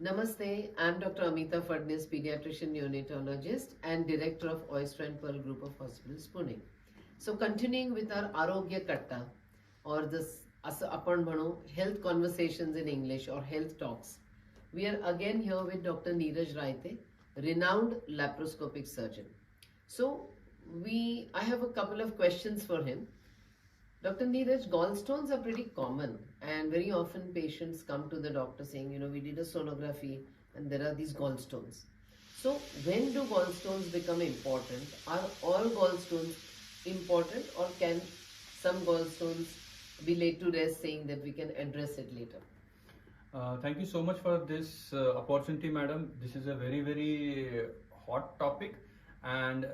Namaste, I'm Dr. Amita Phadnis, Pediatrician Neonatologist and Director of Oyster and Pearl Group of Hospitals, Pune. So continuing with our Aarogya Katta or this apan bhano health conversations in English or health talks. We are again here with Dr. Neeraj Rayate, renowned laparoscopic surgeon. So I have a couple of questions for him. Dr. Neeraj, gallstones are pretty common and very often patients come to the doctor saying, we did a sonography and there are these gallstones. So when do gallstones become important? Are all gallstones important or can some gallstones be laid to rest saying that we can address it later? Thank you so much for this opportunity, madam. This is a very, very hot topic. And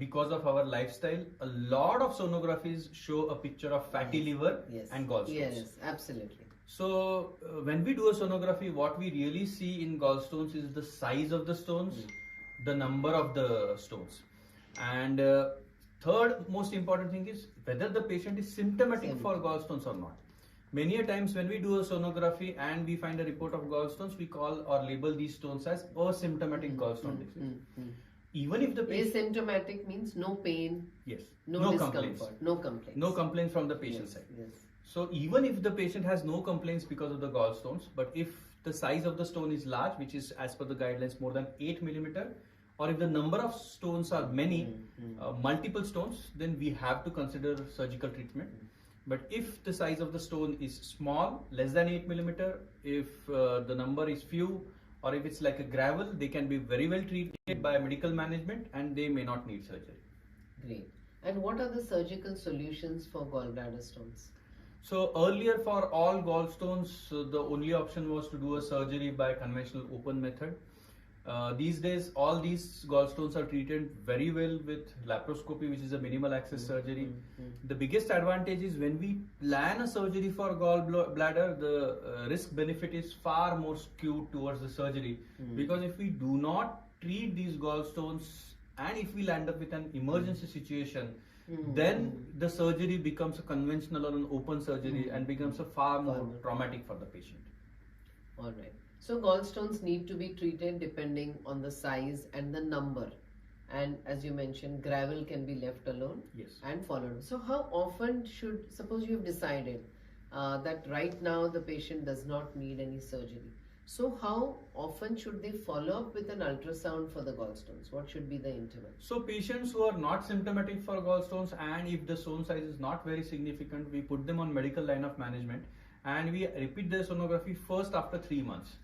because of our lifestyle, a lot of sonographies show a picture of fatty liver and gallstones. Yes, absolutely. So when we do a sonography, what we really see in gallstones is the size of the stones, the number of the stones. And third most important thing is whether the patient is symptomatic for gallstones or not. Many a times when we do a sonography and we find a report of gallstones, we call or label these stones as asymptomatic gallstone disease. Even if the patient... Asymptomatic means no pain, yes, no discomfort, no complaints. No complaints from the patient side. Yes. So even if the patient has no complaints because of the gallstones, but if the size of the stone is large, which is as per the guidelines more than 8 millimeter, or if the number of stones are many, multiple stones, then we have to consider surgical treatment. But if the size of the stone is small, less than 8 millimeter, if the number is few, or if it's like a gravel, they can be very well treated by medical management and they may not need surgery. Great. And what are the surgical solutions for gallbladder stones? So earlier for all gallstones, the only option was to do a surgery by conventional open method. These days, all these gallstones are treated very well with laparoscopy, which is a minimal access surgery. The biggest advantage is when we plan a surgery for gallbladder, the risk benefit is far more skewed towards the surgery. Because if we do not treat these gallstones and if we land up with an emergency situation, then the surgery becomes a conventional or an open surgery and becomes a far more traumatic for the patient. All right. So gallstones need to be treated depending on the size and the number. And as you mentioned, gravel can be left alone and followed. So how often suppose you have decided that right now the patient does not need any surgery. So how often should they follow up with an ultrasound for the gallstones? What should be the interval? So patients who are not symptomatic for gallstones and if the stone size is not very significant, we put them on medical line of management. And we repeat the sonography first after 3 months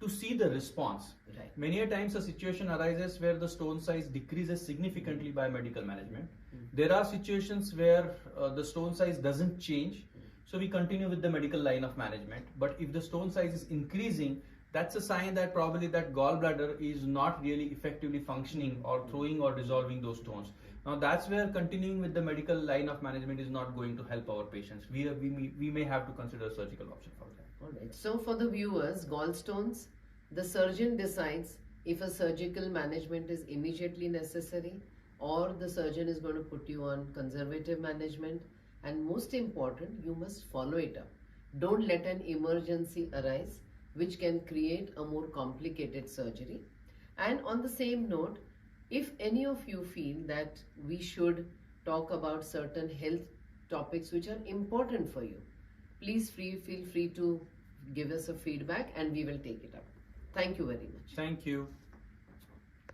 to see the response. Right. Many a times a situation arises where the stone size decreases significantly by medical management. There are situations where the stone size doesn't change. So we continue with the medical line of management. But if the stone size is increasing, that's a sign that probably that gallbladder is not really effectively functioning or throwing or dissolving those stones. Now that's where continuing with the medical line of management is not going to help our patients. We may have to consider a surgical option for that. Alright, so for the viewers, gallstones, the surgeon decides if a surgical management is immediately necessary or the surgeon is going to put you on conservative management, and most important, you must follow it up. Don't let an emergency arise which can create a more complicated surgery. And on the same note, if any of you feel that we should talk about certain health topics which are important for you, please feel free to give us a feedback and we will take it up. Thank you very much. Thank you.